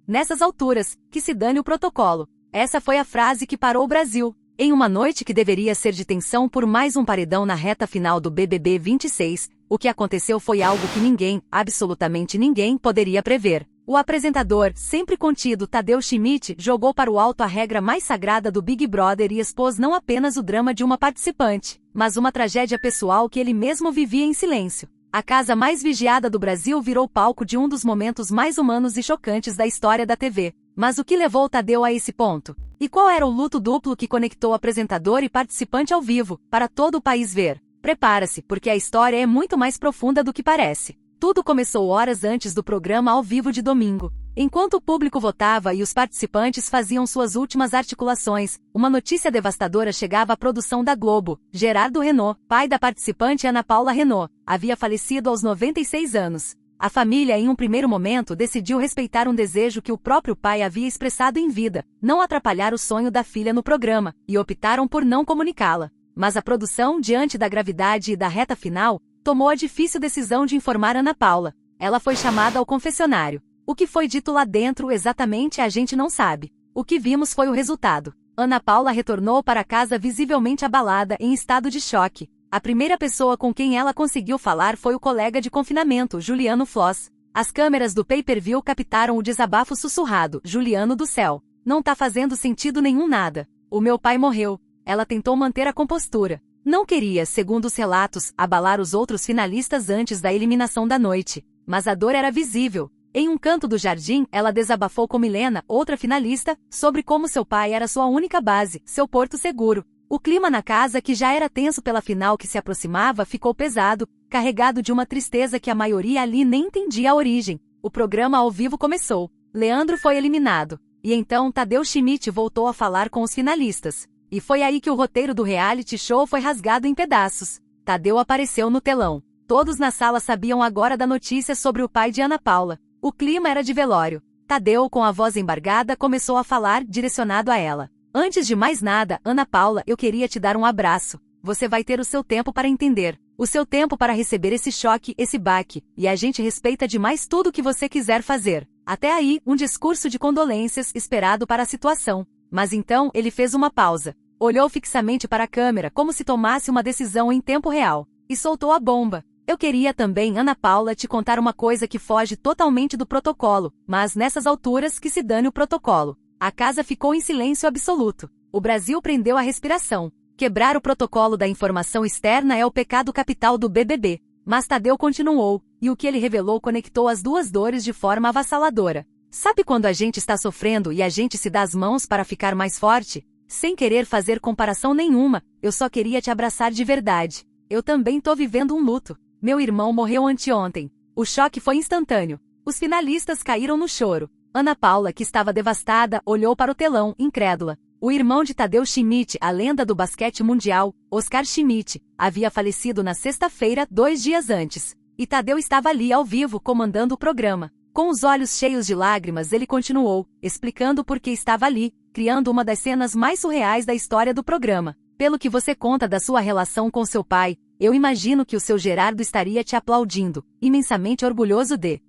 Nessas alturas, que se dane o protocolo. Essa foi a frase que parou o Brasil. Em uma noite que deveria ser de tensão por mais um paredão na reta final do BBB 26, o que aconteceu foi algo que ninguém, absolutamente ninguém, poderia prever. O apresentador, sempre contido Tadeu Schmidt, jogou para o alto a regra mais sagrada do Big Brother e expôs não apenas o drama de uma participante, mas uma tragédia pessoal que ele mesmo vivia em silêncio. A casa mais vigiada do Brasil virou palco de um dos momentos mais humanos e chocantes da história da TV. Mas o que levou Tadeu a esse ponto? E qual era o luto duplo que conectou apresentador e participante ao vivo, para todo o país ver? Prepara-se, porque a história é muito mais profunda do que parece. Tudo começou horas antes do programa ao vivo de domingo. Enquanto o público votava e os participantes faziam suas últimas articulações, uma notícia devastadora chegava à produção da Globo. Gerardo Renaud, pai da participante Ana Paula Renaud, havia falecido aos 96 anos. A família, em um primeiro momento, decidiu respeitar um desejo que o próprio pai havia expressado em vida, não atrapalhar o sonho da filha no programa, e optaram por não comunicá-la. Mas a produção, diante da gravidade e da reta final, tomou a difícil decisão de informar Ana Paula. Ela foi chamada ao confessionário. O que foi dito lá dentro exatamente a gente não sabe. O que vimos foi o resultado. Ana Paula retornou para casa visivelmente abalada, em estado de choque. A primeira pessoa com quem ela conseguiu falar foi o colega de confinamento, Juliano Floss. As câmeras do pay-per-view captaram o desabafo sussurrado: Juliano do céu. Não tá fazendo sentido nenhum nada. O meu pai morreu. Ela tentou manter a compostura. Não queria, segundo os relatos, abalar os outros finalistas antes da eliminação da noite. Mas a dor era visível. Em um canto do jardim, ela desabafou com Milena, outra finalista, sobre como seu pai era sua única base, seu porto seguro. O clima na casa, que já era tenso pela final que se aproximava, ficou pesado, carregado de uma tristeza que a maioria ali nem entendia a origem. O programa ao vivo começou. Leandro foi eliminado. E então Tadeu Schmidt voltou a falar com os finalistas. E foi aí que o roteiro do reality show foi rasgado em pedaços. Tadeu apareceu no telão. Todos na sala sabiam agora da notícia sobre o pai de Ana Paula. O clima era de velório. Tadeu, com a voz embargada, começou a falar, direcionado a ela. Antes de mais nada, Ana Paula, eu queria te dar um abraço. Você vai ter o seu tempo para entender. O seu tempo para receber esse choque, esse baque. E a gente respeita demais tudo o que você quiser fazer. Até aí, um discurso de condolências esperado para a situação. Mas então, ele fez uma pausa. Olhou fixamente para a câmera como se tomasse uma decisão em tempo real. E soltou a bomba. Eu queria também, Ana Paula, te contar uma coisa que foge totalmente do protocolo, mas nessas alturas que se dane o protocolo. A casa ficou em silêncio absoluto. O Brasil prendeu a respiração. Quebrar o protocolo da informação externa é o pecado capital do BBB. Mas Tadeu continuou, e o que ele revelou conectou as duas dores de forma avassaladora. Sabe quando a gente está sofrendo e a gente se dá as mãos para ficar mais forte? Sem querer fazer comparação nenhuma, eu só queria te abraçar de verdade. Eu também tô vivendo um luto. Meu irmão morreu anteontem. O choque foi instantâneo. Os finalistas caíram no choro. Ana Paula, que estava devastada, olhou para o telão, incrédula. O irmão de Tadeu Schmidt, a lenda do basquete mundial, Oscar Schmidt, havia falecido na sexta-feira, 2 dias antes. E Tadeu estava ali ao vivo comandando o programa. Com os olhos cheios de lágrimas, ele continuou, explicando por que estava ali, criando uma das cenas mais surreais da história do programa. Pelo que você conta da sua relação com seu pai, eu imagino que o seu Gerardo estaria te aplaudindo, imensamente orgulhoso de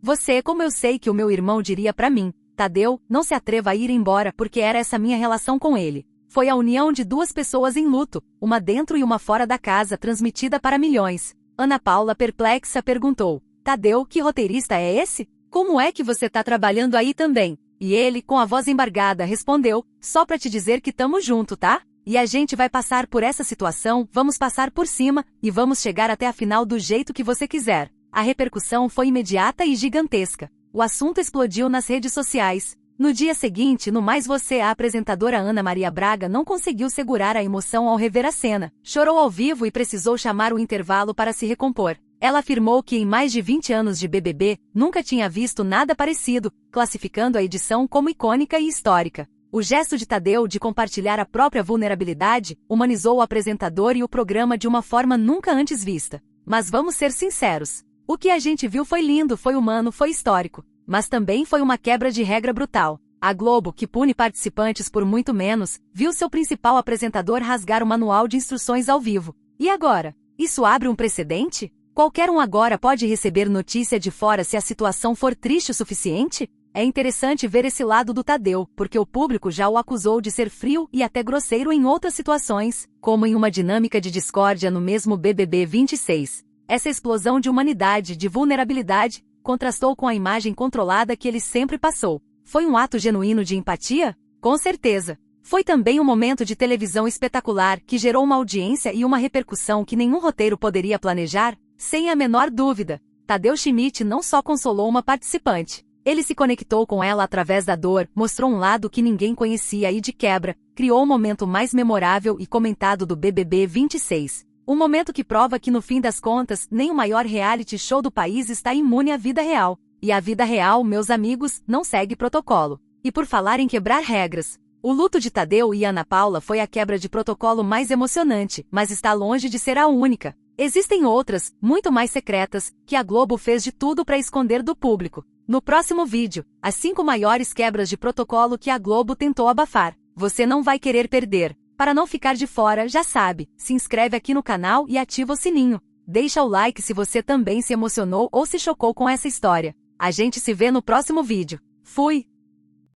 você, como eu sei que o meu irmão diria pra mim: Tadeu, não se atreva a ir embora, porque era essa minha relação com ele. Foi a união de duas pessoas em luto, uma dentro e uma fora da casa, transmitida para milhões. Ana Paula, perplexa, perguntou: Tadeu, que roteirista é esse? Como é que você tá trabalhando aí também? E ele, com a voz embargada, respondeu: só pra te dizer que tamo junto, tá? E a gente vai passar por essa situação, vamos passar por cima, e vamos chegar até a final do jeito que você quiser. A repercussão foi imediata e gigantesca. O assunto explodiu nas redes sociais. No dia seguinte, no Mais Você, a apresentadora Ana Maria Braga não conseguiu segurar a emoção ao rever a cena. Chorou ao vivo e precisou chamar o intervalo para se recompor. Ela afirmou que em mais de 20 anos de BBB, nunca tinha visto nada parecido, classificando a edição como icônica e histórica. O gesto de Tadeu de compartilhar a própria vulnerabilidade humanizou o apresentador e o programa de uma forma nunca antes vista. Mas vamos ser sinceros. O que a gente viu foi lindo, foi humano, foi histórico. Mas também foi uma quebra de regra brutal. A Globo, que pune participantes por muito menos, viu seu principal apresentador rasgar o manual de instruções ao vivo. E agora? Isso abre um precedente? Qualquer um agora pode receber notícia de fora se a situação for triste o suficiente? É interessante ver esse lado do Tadeu, porque o público já o acusou de ser frio e até grosseiro em outras situações, como em uma dinâmica de discórdia no mesmo BBB 26. Essa explosão de humanidade, de vulnerabilidade, contrastou com a imagem controlada que ele sempre passou. Foi um ato genuíno de empatia? Com certeza. Foi também um momento de televisão espetacular que gerou uma audiência e uma repercussão que nenhum roteiro poderia planejar, sem a menor dúvida. Tadeu Schmidt não só consolou uma participante. Ele se conectou com ela através da dor, mostrou um lado que ninguém conhecia e, de quebra, criou o momento mais memorável e comentado do BBB 26. Um momento que prova que, no fim das contas, nem o maior reality show do país está imune à vida real. E a vida real, meus amigos, não segue protocolo. E por falar em quebrar regras, o luto de Tadeu e Ana Paula foi a quebra de protocolo mais emocionante, mas está longe de ser a única. Existem outras, muito mais secretas, que a Globo fez de tudo para esconder do público. No próximo vídeo, as 5 maiores quebras de protocolo que a Globo tentou abafar. Você não vai querer perder. Para não ficar de fora, já sabe, se inscreve aqui no canal e ativa o sininho. Deixa o like se você também se emocionou ou se chocou com essa história. A gente se vê no próximo vídeo. Fui!